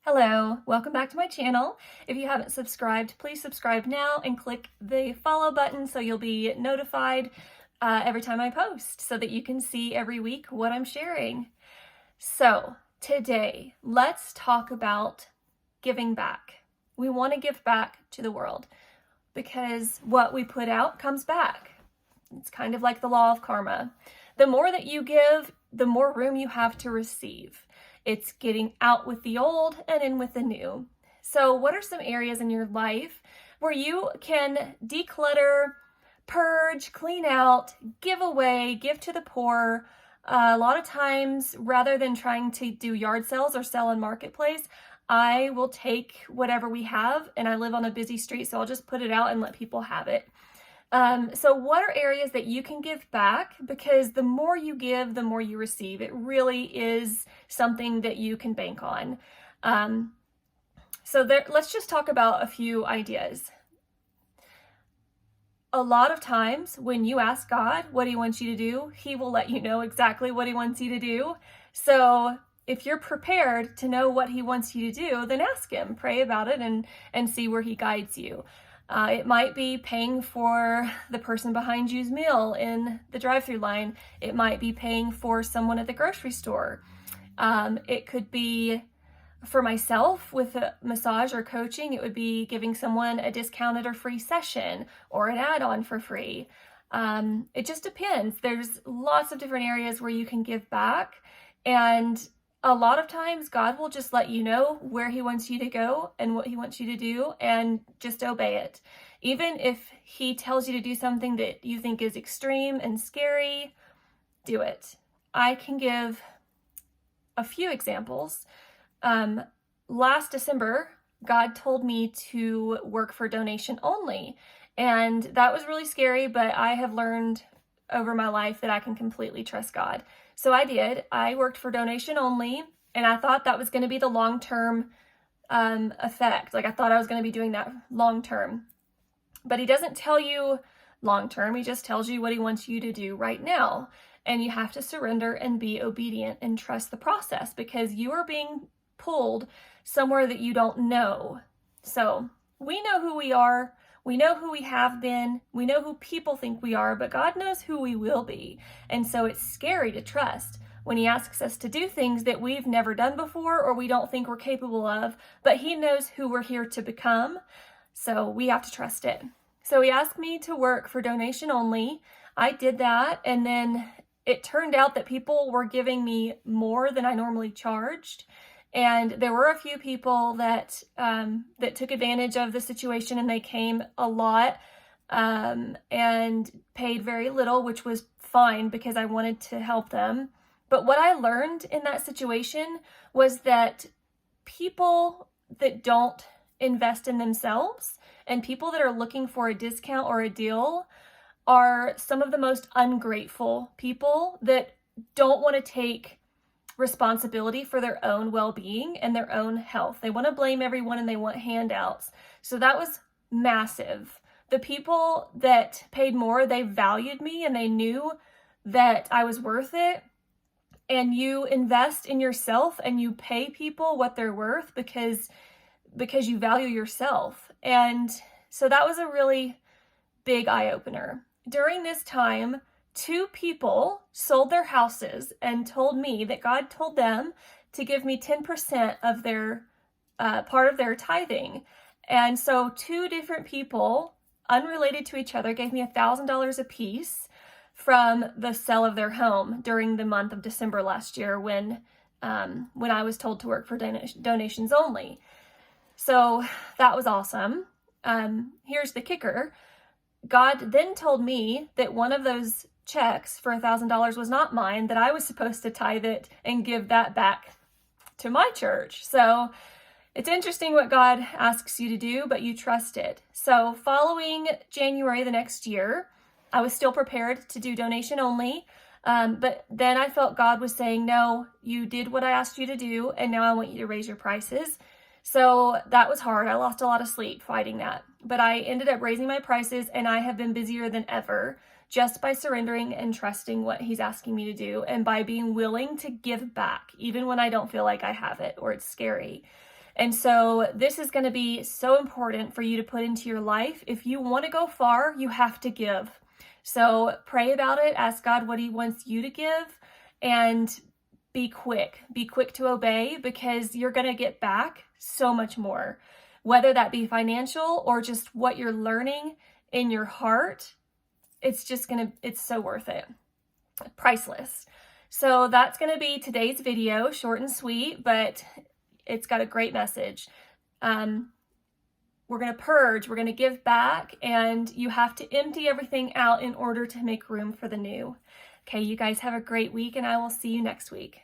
Hello, welcome back to my channel. If you haven't subscribed, please subscribe now and click the follow button so you'll be notified every time I post so that you can see every week what I'm sharing. So today, let's talk about giving back. We want to give back to the world because what we put out comes back. It's kind of like the law of karma. The more that you give, the more room you have to receive. It's getting out with the old and in with the new. So what are some areas in your life where you can declutter, purge, clean out, give away, give to the poor? A lot of times, rather than trying to do yard sales or sell on Marketplace, I will take whatever we have, and I live on a busy street, so I'll just put it out and let people have it. So what are areas that you can give back? Because the more you give, the more you receive. It really is something that you can bank on. Let's just talk about a few ideas. A lot of times when you ask God what he wants you to do, he will let you know exactly what he wants you to do. So if you're prepared to know what he wants you to do, then ask him, pray about it, and see where he guides you. It might be paying for the person behind you's meal in the drive-thru line. It might be paying for someone at the grocery store. It could be, for myself with a massage or coaching, it would be giving someone a discounted or free session or an add-on for free. It just depends. There's lots of different areas where you can give back, and a lot of times God will just let you know where he wants you to go and what he wants you to do, and just obey it. Even if he tells you to do something that you think is extreme and scary, do it. I can give a few examples. Last December, God told me to work for donation only, and that was really scary, but I have learned over my life that I can completely trust God. So I did. I worked for donation only, and I thought that was going to be the long-term effect. Like, I thought I was going to be doing that long-term. But he doesn't tell you long-term. He just tells you what he wants you to do right now. And you have to surrender and be obedient and trust the process, because you are being pulled somewhere that you don't know. So we know who we are. We know who we have been. We know who people think we are, but God knows who we will be. And so it's scary to trust when he asks us to do things that we've never done before or we don't think we're capable of, but he knows who we're here to become. So we have to trust it. So he asked me to work for donation only. I did that, and then it turned out that people were giving me more than I normally charged. And there were a few people that took advantage of the situation, and they came a lot and paid very little, which was fine because I wanted to help them. But what I learned in that situation was that people that don't invest in themselves and people that are looking for a discount or a deal are some of the most ungrateful people that don't want to take responsibility for their own well-being and their own health. They want to blame everyone and they want handouts. So that was massive. The people that paid more, they valued me and they knew that I was worth it. And you invest in yourself and you pay people what they're worth because you value yourself. And so that was a really big eye-opener. During this time, 2 people sold their houses and told me that God told them to give me 10% of their part of their tithing. And so 2 different people, unrelated to each other, gave me $1,000 a piece from the sale of their home during the month of December last year when I was told to work for donations only. So that was awesome. Here's the kicker. God then told me that one of those checks for $1,000 was not mine, that I was supposed to tithe it and give that back to my church. So it's interesting what God asks you to do, but you trust it. So following January the next year, I was still prepared to do donation only, but then I felt God was saying, no, you did what I asked you to do, and now I want you to raise your prices. So that was hard. I lost a lot of sleep fighting that, but I ended up raising my prices, and I have been busier than ever just by surrendering and trusting what he's asking me to do, and by being willing to give back, even when I don't feel like I have it or it's scary. And so this is going to be so important for you to put into your life. If you want to go far, you have to give. So pray about it, ask God what he wants you to give, and be quick to obey, because you're going to get back so much more, whether that be financial or just what you're learning in your heart. It's so worth it. Priceless. So that's going to be today's video, short and sweet, but it's got a great message. We're going to purge, we're going to give back, and you have to empty everything out in order to make room for the new. Okay, you guys have a great week, and I will see you next week.